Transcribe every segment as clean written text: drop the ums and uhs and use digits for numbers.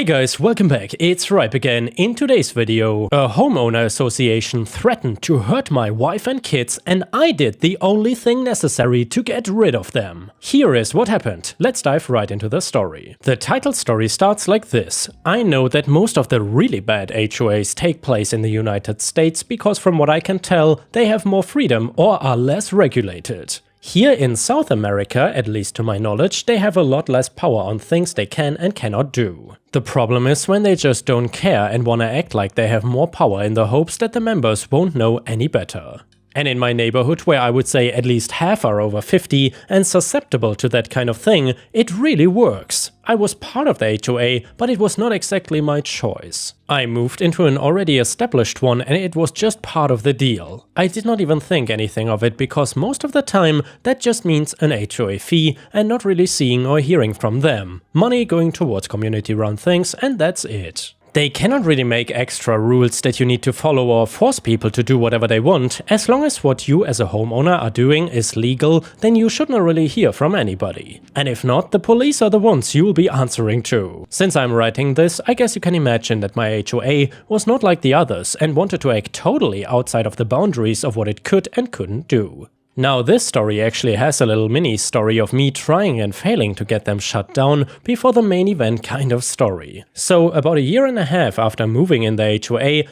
Hey guys, welcome back, it's Ripe again. In today's video, a homeowner association threatened to hurt my wife and kids and I did the only thing necessary to get rid of them. Here is what happened. Let's dive right into the story. The title story starts like this. I know that most of the really bad HOAs take place in the United States because from what I can tell, they have more freedom or are less regulated. Here in South America, at least to my knowledge, they have a lot less power on things they can and cannot do. The problem is when they just don't care and wanna act like they have more power in the hopes that the members won't know any better. And in my neighborhood, where I would say at least half are over 50 and susceptible to that kind of thing, it really works. I was part of the HOA, but it was not exactly my choice. I moved into an already established one and it was just part of the deal. I did not even think anything of it because most of the time that just means an HOA fee and not really seeing or hearing from them. Money going towards community-run things and that's it. They cannot really make extra rules that you need to follow or force people to do whatever they want. As long as what you as a homeowner are doing is legal, then you should not really hear from anybody. And if not, the police are the ones you will be answering to. Since I'm writing this, I guess you can imagine that my HOA was not like the others and wanted to act totally outside of the boundaries of what it could and couldn't do. Now this story actually has a little mini story of me trying and failing to get them shut down before the main event kind of story. So about a year and a half after moving in the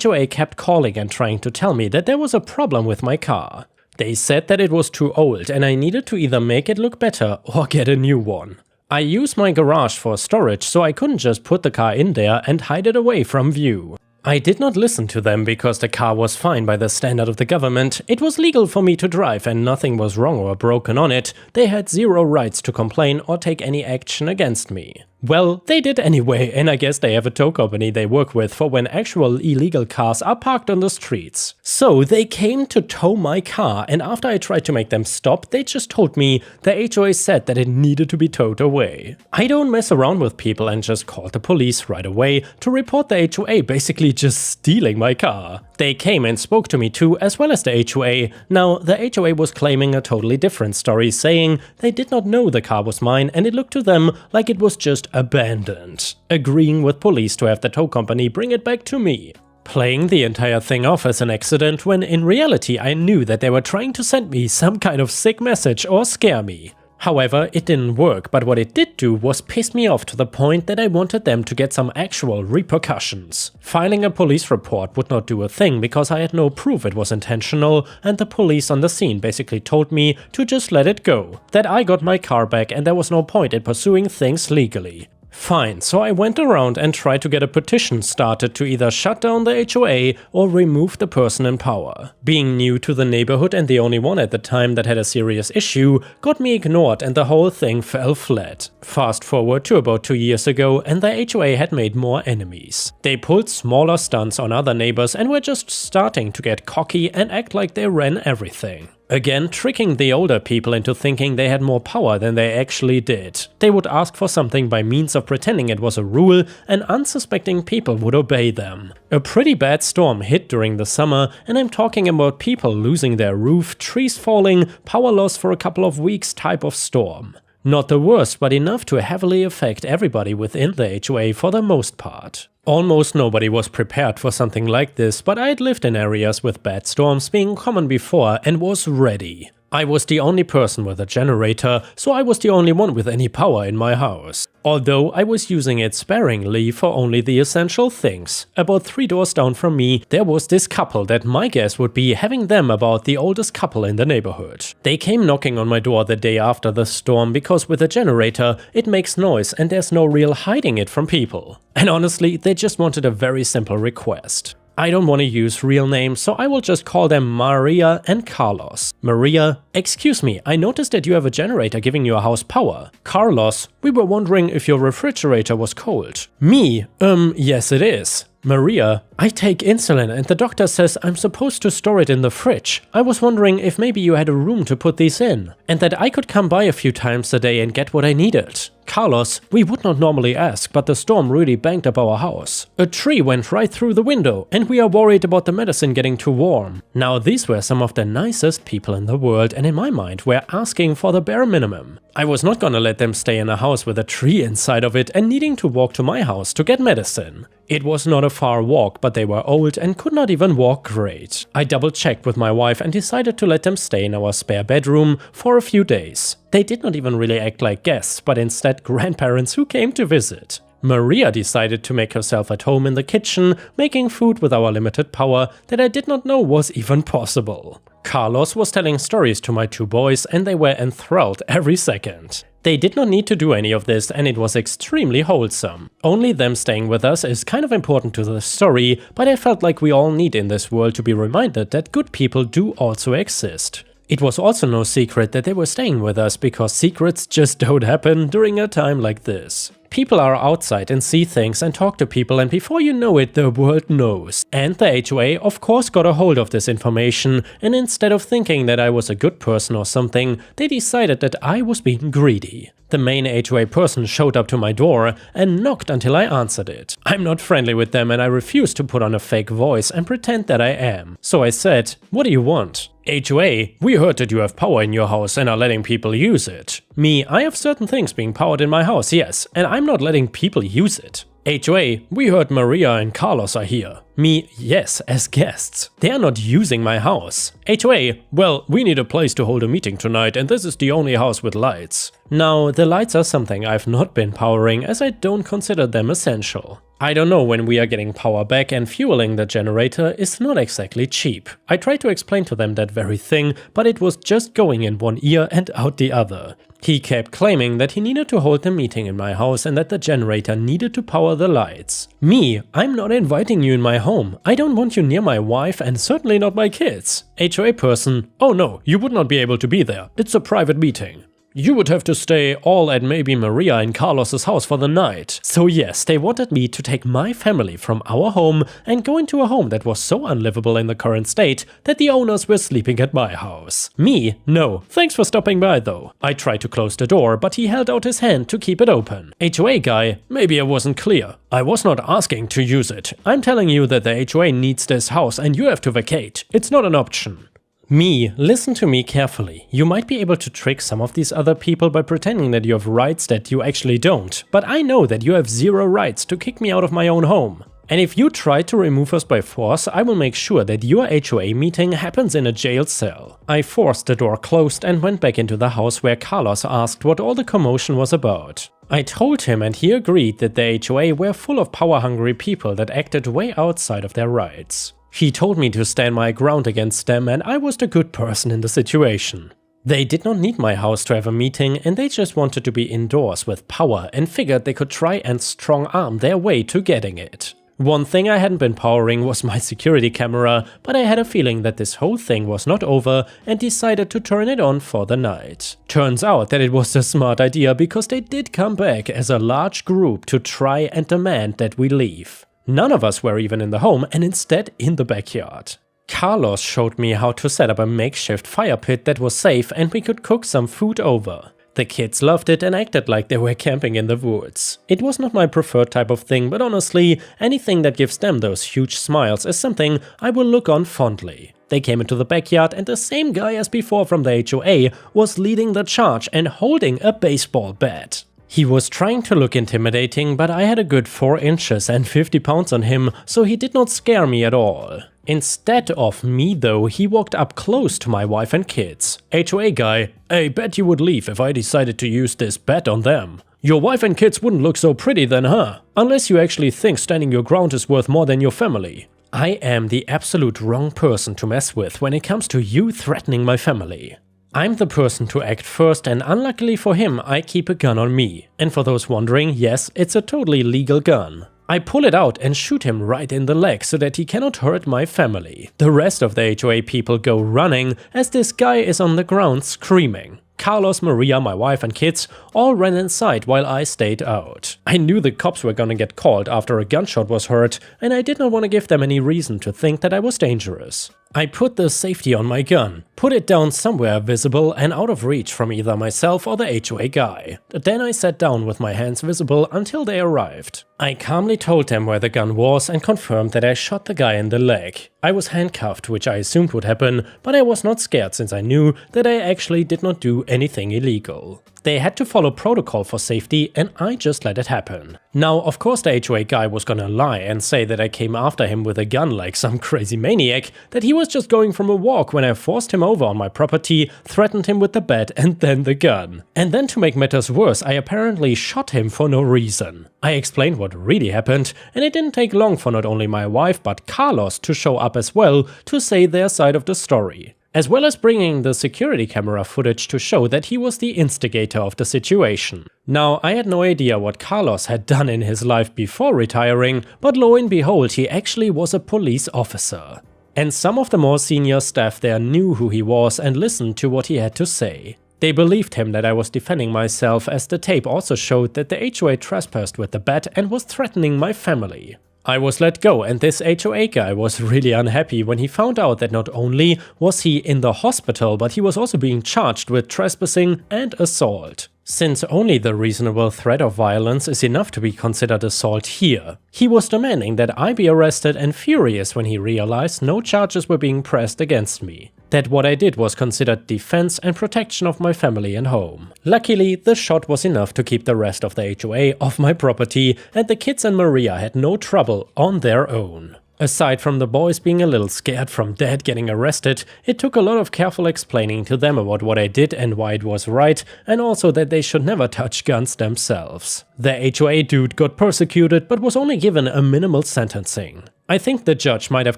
HOA kept calling and trying to tell me that there was a problem with my car. They said that it was too old and I needed to either make it look better or get a new one. I use my garage for storage, so I couldn't just put the car in there and hide it away from view. I did not listen to them because the car was fine by the standard of the government. It was legal for me to drive and nothing was wrong or broken on it. They had zero rights to complain or take any action against me. Well, they did anyway, and I guess they have a tow company they work with for when actual illegal cars are parked on the streets. So they came to tow my car, and after I tried to make them stop, they just told me the HOA said that it needed to be towed away. I don't mess around with people and just called the police right away to report the HOA basically just stealing my car. They came and spoke to me too, as well as the HOA. Now, the HOA was claiming a totally different story, saying they did not know the car was mine and it looked to them like it was just abandoned, agreeing with police to have the tow company bring it back to me. Playing the entire thing off as an accident when in reality I knew that they were trying to send me some kind of sick message or scare me. However, it didn't work, but what it did do was piss me off to the point that I wanted them to get some actual repercussions. Filing a police report would not do a thing because I had no proof it was intentional, and the police on the scene basically told me to just let it go, that I got my car back and there was no point in pursuing things legally. Fine, so I went around and tried to get a petition started to either shut down the HOA or remove the person in power. Being new to the neighborhood and the only one at the time that had a serious issue got me ignored and the whole thing fell flat. Fast forward to about 2 years ago and the HOA had made more enemies. They pulled smaller stunts on other neighbors and were just starting to get cocky and act like they ran everything. Again, tricking the older people into thinking they had more power than they actually did. They would ask for something by means of pretending it was a rule, and unsuspecting people would obey them. A pretty bad storm hit during the summer, and I'm talking about people losing their roof, trees falling, power loss for a couple of weeks type of storm. Not the worst, but enough to heavily affect everybody within the HOA for the most part. Almost nobody was prepared for something like this, but I had lived in areas with bad storms being common before and was ready. I was the only person with a generator, so I was the only one with any power in my house. Although I was using it sparingly for only the essential things. About 3 doors down from me, there was this couple that my guess would be having them about the oldest couple in the neighborhood. They came knocking on my door the day after the storm because with a generator, it makes noise and there's no real hiding it from people. And honestly, they just wanted a very simple request. I don't want to use real names, so I will just call them Maria and Carlos. Maria, excuse me, I noticed that you have a generator giving your house power. Carlos, we were wondering if your refrigerator was cold. Me, yes it is. Maria, I take insulin and the doctor says I'm supposed to store it in the fridge. I was wondering if maybe you had a room to put these in, and that I could come by a few times a day and get what I needed. Carlos, we would not normally ask, but the storm really banged up our house. A tree went right through the window, and we are worried about the medicine getting too warm. Now these were some of the nicest people in the world, and in my mind were asking for the bare minimum. I was not gonna let them stay in a house with a tree inside of it and needing to walk to my house to get medicine. It was not a far walk, but they were old and could not even walk great. I double checked with my wife and decided to let them stay in our spare bedroom for a few days. They did not even really act like guests, but instead grandparents who came to visit. Maria decided to make herself at home in the kitchen, making food with our limited power that I did not know was even possible. Carlos was telling stories to my two boys and they were enthralled every second. They did not need to do any of this and it was extremely wholesome. Only them staying with us is kind of important to the story, but I felt like we all need in this world to be reminded that good people do also exist. It was also no secret that they were staying with us because secrets just don't happen during a time like this. People are outside and see things and talk to people, and before you know it, the world knows. And the HOA of course got a hold of this information, and instead of thinking that I was a good person or something, they decided that I was being greedy. The main HOA person showed up to my door and knocked until I answered it. I'm not friendly with them and I refuse to put on a fake voice and pretend that I am. So I said, "What do you want?" HOA, we heard that you have power in your house and are letting people use it. Me, I have certain things being powered in my house, yes, and I'm not letting people use it. HOA, we heard Maria and Carlos are here. Me, yes, as guests. They are not using my house. HOA, well, we need a place to hold a meeting tonight and this is the only house with lights. Now, the lights are something I've not been powering as I don't consider them essential. I don't know when we are getting power back and fueling the generator is not exactly cheap. I tried to explain to them that very thing, but it was just going in one ear and out the other. He kept claiming that he needed to hold the meeting in my house and that the generator needed to power the lights. Me, I'm not inviting you in my home. I don't want you near my wife and certainly not my kids. HOA person, oh no, you would not be able to be there. It's a private meeting. You would have to stay all at maybe Maria and Carlos's house for the night. So yes, they wanted me to take my family from our home and go into a home that was so unlivable in the current state that the owners were sleeping at my house. Me? No. Thanks for stopping by though. I tried to close the door, but he held out his hand to keep it open. HOA guy, maybe I wasn't clear. I was not asking to use it. I'm telling you that the HOA needs this house and you have to vacate. It's not an option. Me, listen to me carefully. You might be able to trick some of these other people by pretending that you have rights that you actually don't, but I know that you have zero rights to kick me out of my own home. And if you try to remove us by force, I will make sure that your HOA meeting happens in a jail cell. I forced the door closed and went back into the house where Carlos asked what all the commotion was about. I told him and he agreed that the HOA were full of power-hungry people that acted way outside of their rights. He told me to stand my ground against them and I was the good person in the situation. They did not need my house to have a meeting and they just wanted to be indoors with power and figured they could try and strong-arm their way to getting it. One thing I hadn't been powering was my security camera, but I had a feeling that this whole thing was not over and decided to turn it on for the night. Turns out that it was a smart idea because they did come back as a large group to try and demand that we leave. None of us were even in the home and instead in the backyard. Carlos showed me how to set up a makeshift fire pit that was safe and we could cook some food over. The kids loved it and acted like they were camping in the woods. It was not my preferred type of thing, but honestly, anything that gives them those huge smiles is something I will look on fondly. They came into the backyard and the same guy as before from the HOA was leading the charge and holding a baseball bat. He was trying to look intimidating, but I had a good 4 inches and 50 pounds on him, so he did not scare me at all. Instead of me though, he walked up close to my wife and kids. HOA guy, I bet you would leave if I decided to use this bat on them. Your wife and kids wouldn't look so pretty then, huh? Unless you actually think standing your ground is worth more than your family. I am the absolute wrong person to mess with when it comes to you threatening my family. I'm the person to act first and unluckily for him, I keep a gun on me. And for those wondering, yes, it's a totally legal gun. I pull it out and shoot him right in the leg so that he cannot hurt my family. The rest of the HOA people go running as this guy is on the ground screaming. Carlos, Maria, my wife and kids all ran inside while I stayed out. I knew the cops were gonna get called after a gunshot was heard and I did not want to give them any reason to think that I was dangerous. I put the safety on my gun, put it down somewhere visible and out of reach from either myself or the HOA guy. Then I sat down with my hands visible until they arrived. I calmly told them where the gun was and confirmed that I shot the guy in the leg. I was handcuffed, which I assumed would happen, but I was not scared since I knew that I actually did not do anything illegal. They had to follow protocol for safety and I just let it happen. Now, of course the HOA guy was gonna lie and say that I came after him with a gun like some crazy maniac, that he was just going from a walk when I forced him over on my property, threatened him with the bat and then the gun. And then to make matters worse, I apparently shot him for no reason. I explained what really happened, and it didn't take long for not only my wife but Carlos to show up as well to say their side of the story, as well as bringing the security camera footage to show that he was the instigator of the situation. Now, I had no idea what Carlos had done in his life before retiring, but lo and behold, he actually was a police officer. And some of the more senior staff there knew who he was and listened to what he had to say. They believed him that I was defending myself, as the tape also showed that the HOA trespassed with the bat and was threatening my family. I was let go, and this HOA guy was really unhappy when he found out that not only was he in the hospital, but he was also being charged with trespassing and assault. Since only the reasonable threat of violence is enough to be considered assault here. He was demanding that I be arrested and furious when he realized no charges were being pressed against me. That what I did was considered defense and protection of my family and home. Luckily, the shot was enough to keep the rest of the HOA off my property, and the kids and Maria had no trouble on their own. Aside from the boys being a little scared from Dad getting arrested, it took a lot of careful explaining to them about what I did and why it was right, and also that they should never touch guns themselves. The HOA dude got persecuted but was only given a minimal sentencing. I think the judge might have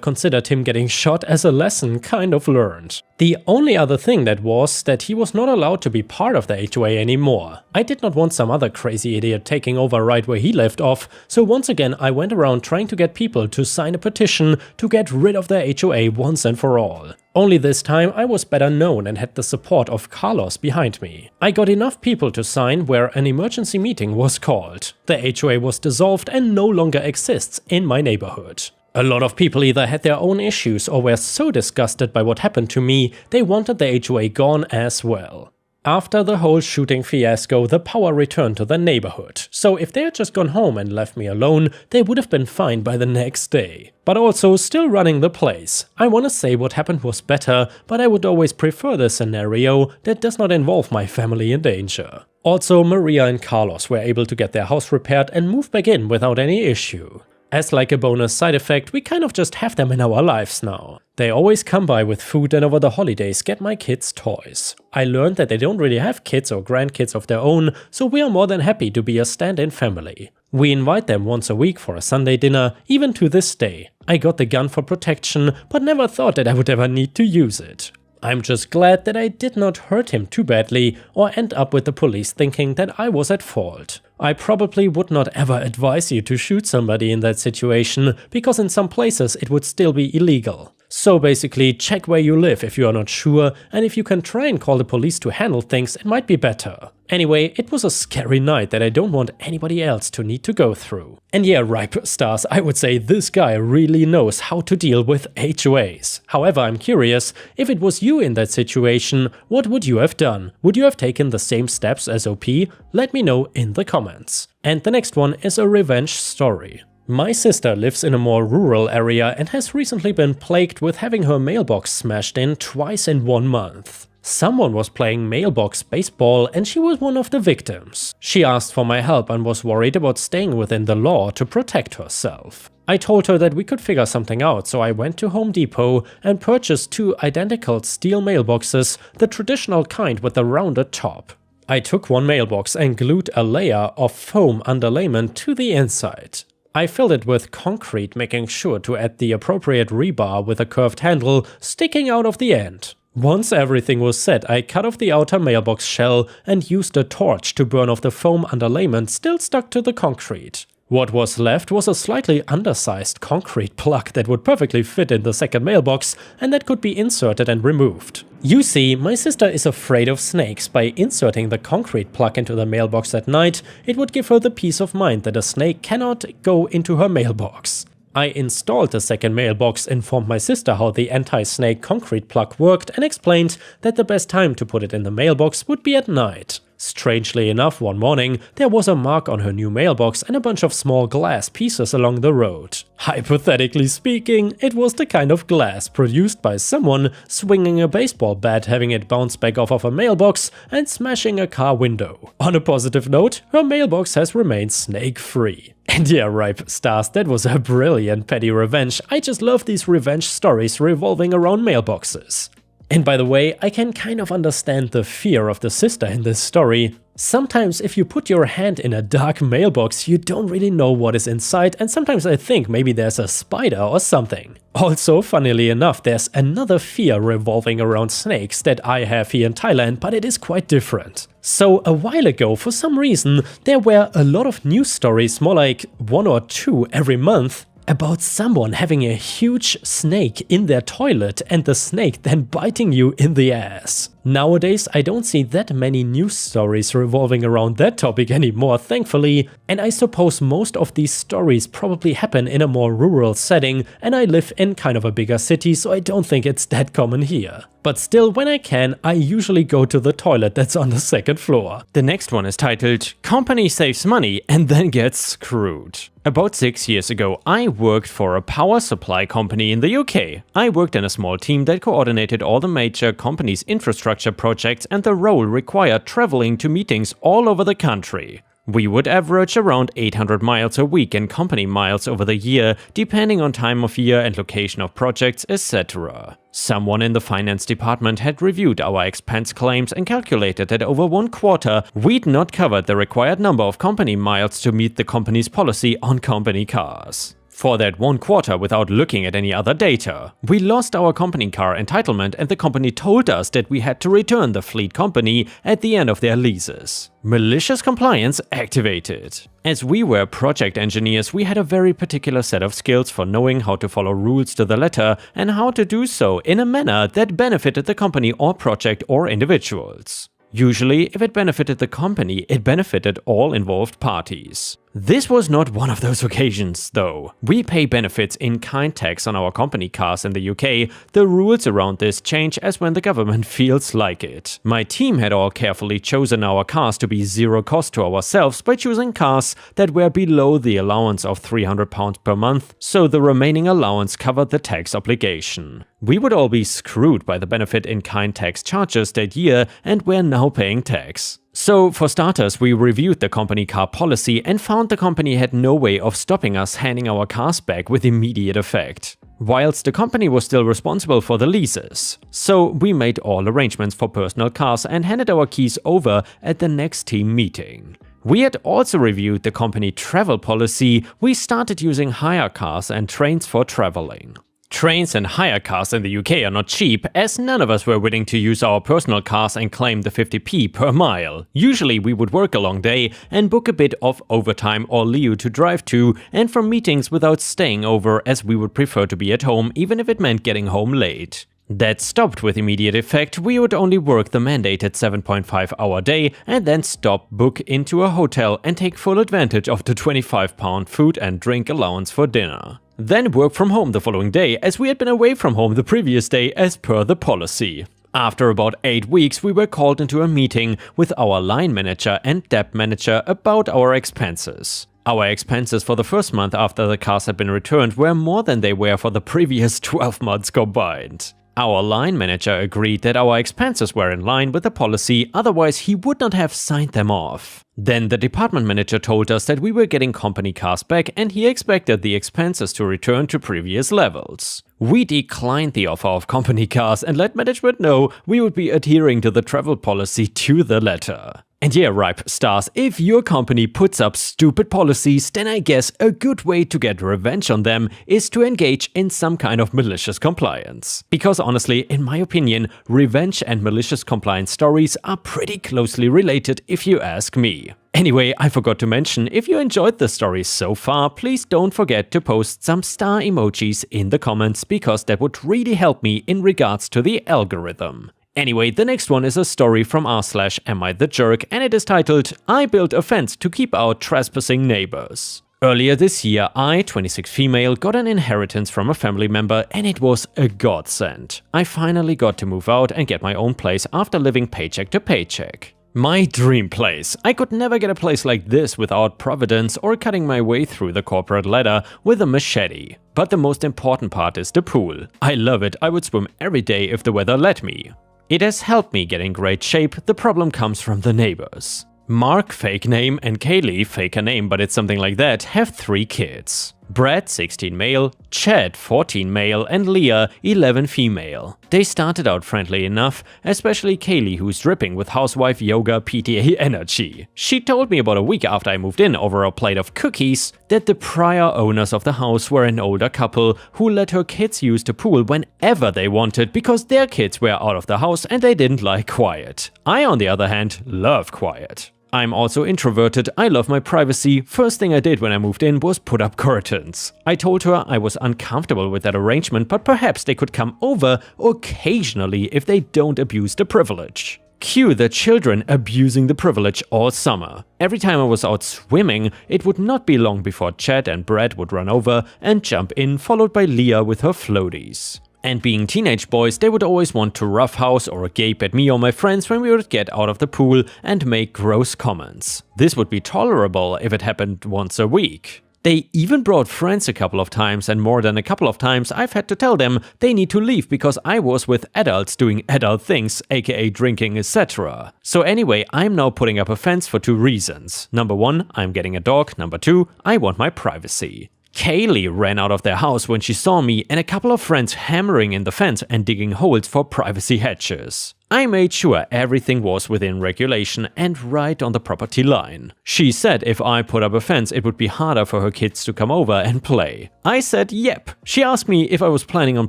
considered him getting shot as a lesson kind of learned. The only other thing that was that he was not allowed to be part of the HOA anymore. I did not want some other crazy idiot taking over right where he left off, so once again I went around trying to get people to sign a petition to get rid of the HOA once and for all. Only this time I was better known and had the support of Carlos behind me. I got enough people to sign where an emergency meeting was called. The HOA was dissolved and no longer exists in my neighborhood. A lot of people either had their own issues or were so disgusted by what happened to me, they wanted the HOA gone as well. After the whole shooting fiasco, the power returned to the neighborhood, so if they had just gone home and left me alone, they would have been fine by the next day. But also still running the place. I wanna say what happened was better, but I would always prefer the scenario that does not involve my family in danger. Also, Maria and Carlos were able to get their house repaired and move back in without any issue. As like a bonus side effect, we kind of just have them in our lives now. They always come by with food and over the holidays get my kids toys. I learned that they don't really have kids or grandkids of their own, so we are more than happy to be a stand-in family. We invite them once a week for a Sunday dinner, even to this day. I got the gun for protection, but never thought that I would ever need to use it. I'm just glad that I did not hurt him too badly or end up with the police thinking that I was at fault. I probably would not ever advise you to shoot somebody in that situation, because in some places it would still be illegal. So basically, check where you live if you are not sure, and if you can try and call the police to handle things, it might be better. Anyway, it was a scary night that I don't want anybody else to need to go through. And yeah, Ripe Stars, I would say this guy really knows how to deal with HOAs. However, I'm curious, if it was you in that situation, what would you have done? Would you have taken the same steps as OP? Let me know in the comments. And the next one is a revenge story. My sister lives in a more rural area and has recently been plagued with having her mailbox smashed in twice in 1 month. Someone was playing mailbox baseball and she was one of the victims. She asked for my help and was worried about staying within the law to protect herself. I told her that we could figure something out, so I went to Home Depot and purchased 2 identical steel mailboxes, the traditional kind with the rounded top. I took one mailbox and glued a layer of foam underlayment to the inside. I filled it with concrete, making sure to add the appropriate rebar with a curved handle sticking out of the end. Once everything was set, I cut off the outer mailbox shell and used a torch to burn off the foam underlayment still stuck to the concrete. What was left was a slightly undersized concrete plug that would perfectly fit in the second mailbox and that could be inserted and removed. You see, my sister is afraid of snakes. By inserting the concrete plug into the mailbox at night, it would give her the peace of mind that a snake cannot go into her mailbox. I installed the second mailbox, informed my sister how the anti-snake concrete plug worked, and explained that the best time to put it in the mailbox would be at night. Strangely enough, one morning, there was a mark on her new mailbox and a bunch of small glass pieces along the road. Hypothetically speaking, it was the kind of glass produced by someone swinging a baseball bat, having it bounce back off of a mailbox, and smashing a car window. On a positive note, her mailbox has remained snake-free. And yeah, Ripe Stars, that was a brilliant petty revenge. I just love these revenge stories revolving around mailboxes. And by the way, I can kind of understand the fear of the sister in this story. Sometimes if you put your hand in a dark mailbox, you don't really know what is inside, and sometimes I think maybe there's a spider or something. Also, funnily enough, there's another fear revolving around snakes that I have here in Thailand, but it is quite different. So a while ago, for some reason, there were a lot of news stories, more like 1 or 2 every month, about someone having a huge snake in their toilet and the snake then biting you in the ass. Nowadays, I don't see that many news stories revolving around that topic anymore, thankfully, and I suppose most of these stories probably happen in a more rural setting, and I live in kind of a bigger city, so I don't think it's that common here. But still, when I can, I usually go to the toilet that's on the 2nd floor. The next one is titled, Company Saves Money and Then Gets Screwed. About 6 years ago, I worked for a power supply company in the UK. I worked in a small team that coordinated all the major company's infrastructure projects, and the role required traveling to meetings all over the country. We would average around 800 miles a week in company miles over the year, depending on time of year and location of projects, etc. Someone in the finance department had reviewed our expense claims and calculated that over 1 quarter we'd not covered the required number of company miles to meet the company's policy on company cars. For that 1 quarter, without looking at any other data, we lost our company car entitlement, and the company told us that we had to return the fleet company at the end of their leases. Malicious compliance activated. As we were project engineers, we had a very particular set of skills for knowing how to follow rules to the letter and how to do so in a manner that benefited the company or project or individuals. Usually, if it benefited the company, it benefited all involved parties. This was not one of those occasions, though. We pay benefits in kind tax on our company cars in the UK. The rules around this change as when the government feels like it. My team had all carefully chosen our cars to be zero cost to ourselves by choosing cars that were below the allowance of £300 per month, so the remaining allowance covered the tax obligation. We would all be screwed by the benefit in kind tax charges that year, and we're now paying tax. So, for starters, we reviewed the company car policy and found the company had no way of stopping us handing our cars back with immediate effect, whilst the company was still responsible for the leases. So, we made all arrangements for personal cars and handed our keys over at the next team meeting. We had also reviewed the company travel policy. We started using hire cars and trains for traveling. Trains and hire cars in the UK are not cheap, as none of us were willing to use our personal cars and claim the 50p per mile. Usually we would work a long day and book a bit of overtime or Leo to drive to and from meetings without staying over, as we would prefer to be at home even if it meant getting home late. That stopped with immediate effect. We would only work the mandated 7.5-hour day and then stop, book into a hotel and take full advantage of the £25 food and drink allowance for dinner. Then work from home the following day, as we had been away from home the previous day as per the policy. After about 8 weeks, we were called into a meeting with our line manager and debt manager about our expenses. Our expenses for the first month after the cars had been returned were more than they were for the previous 12 months combined. Our line manager agreed that our expenses were in line with the policy, otherwise he would not have signed them off. Then the department manager told us that we were getting company cars back and he expected the expenses to return to previous levels. We declined the offer of company cars and let management know we would be adhering to the travel policy to the letter. And yeah, Ripe Stars, if your company puts up stupid policies, then I guess a good way to get revenge on them is to engage in some kind of malicious compliance. Because honestly, in my opinion, revenge and malicious compliance stories are pretty closely related if you ask me. Anyway, I forgot to mention, if you enjoyed the story so far, please don't forget to post some star emojis in the comments, because that would really help me in regards to the algorithm. Anyway, the next one is a story from r/Am I the Jerk, and it is titled, I built a fence to keep out trespassing neighbors. Earlier this year, I, 26 female, got an inheritance from a family member and it was a godsend. I finally got to move out and get my own place after living paycheck to paycheck. My dream place. I could never get a place like this without Providence or cutting my way through the corporate ladder with a machete. But the most important part is the pool. I love it. I would swim every day if the weather let me. It has helped me get in great shape. The problem comes from the neighbors. Mark, fake name, and Kaylee, faker name but it's something like that, have 3 kids. Brad, 16 male, Chad, 14 male, and Leah, 11 female. They started out friendly enough, especially Kaylee, who's dripping with housewife yoga PTA energy. She told me about a week after I moved in over a plate of cookies that the prior owners of the house were an older couple who let her kids use the pool whenever they wanted because their kids were out of the house and they didn't like quiet. I, on the other hand, love quiet. I'm also introverted, I love my privacy. First thing I did when I moved in was put up curtains. I told her I was uncomfortable with that arrangement, but perhaps they could come over occasionally if they don't abuse the privilege. Cue the children abusing the privilege all summer. Every time I was out swimming, it would not be long before Chad and Brad would run over and jump in, followed by Leah with her floaties. And being teenage boys, they would always want to roughhouse or gape at me or my friends when we would get out of the pool and make gross comments. This would be tolerable if it happened once a week. They even brought friends a couple of times, and more than a couple of times I've had to tell them they need to leave because I was with adults doing adult things, aka drinking, etc. So anyway, I'm now putting up a fence for 2 reasons. Number 1, I'm getting a dog. Number 2, I want my privacy. Kaylee ran out of their house when she saw me and a couple of friends hammering in the fence and digging holes for privacy hatches. I made sure everything was within regulation and right on the property line. She said if I put up a fence it would be harder for her kids to come over and play. I said yep. She asked me if I was planning on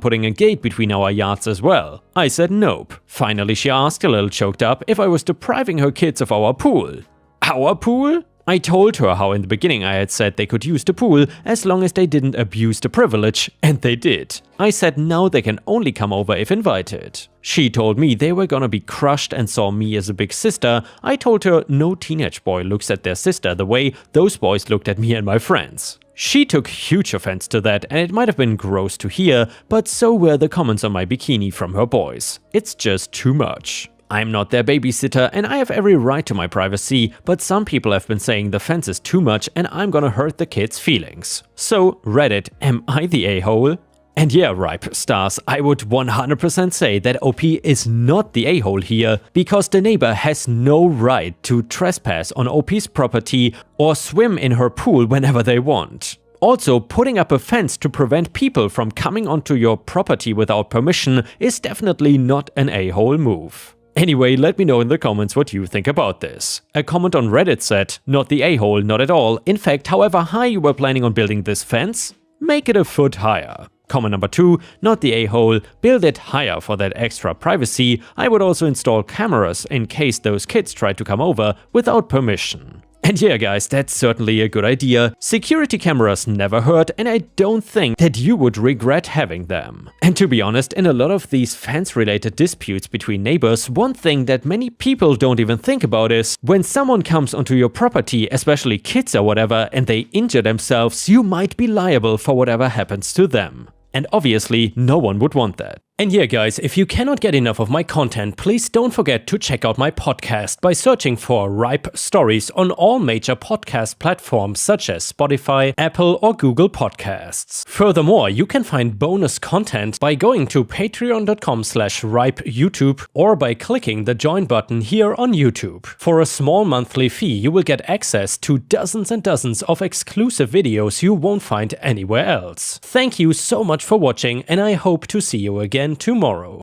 putting a gate between our yards as well. I said nope. Finally she asked, a little choked up, if I was depriving her kids of our pool. Our pool? I told her how in the beginning I had said they could use the pool as long as they didn't abuse the privilege, and they did. I said now they can only come over if invited. She told me they were gonna be crushed and saw me as a big sister. I told her no teenage boy looks at their sister the way those boys looked at me and my friends. She took huge offense to that, and it might have been gross to hear, but so were the comments on my bikini from her boys. It's just too much. I'm not their babysitter and I have every right to my privacy, but some people have been saying the fence is too much and I'm gonna hurt the kids' feelings. So Reddit, am I the a-hole? And yeah, Ripe Stars, I would 100% say that OP is not the a-hole here, because the neighbor has no right to trespass on OP's property or swim in her pool whenever they want. Also, putting up a fence to prevent people from coming onto your property without permission is definitely not an a-hole move. Anyway, let me know in the comments what you think about this. A comment on Reddit said, not the a-hole, not at all. In fact, however high you were planning on building this fence, make it a foot higher. Comment number 2, not the a-hole, build it higher for that extra privacy. I would also install cameras in case those kids try to come over without permission. And yeah guys, that's certainly a good idea. Security cameras never hurt and I don't think that you would regret having them. And to be honest, in a lot of these fence-related disputes between neighbors, one thing that many people don't even think about is when someone comes onto your property, especially kids or whatever, and they injure themselves, you might be liable for whatever happens to them. And obviously, no one would want that. And yeah guys, if you cannot get enough of my content, please don't forget to check out my podcast by searching for Ripe Stories on all major podcast platforms such as Spotify, Apple or Google Podcasts. Furthermore, you can find bonus content by going to patreon.com/ripeyoutube or by clicking the join button here on YouTube. For a small monthly fee, you will get access to dozens and dozens of exclusive videos you won't find anywhere else. Thank you so much for watching and I hope to see you again tomorrow.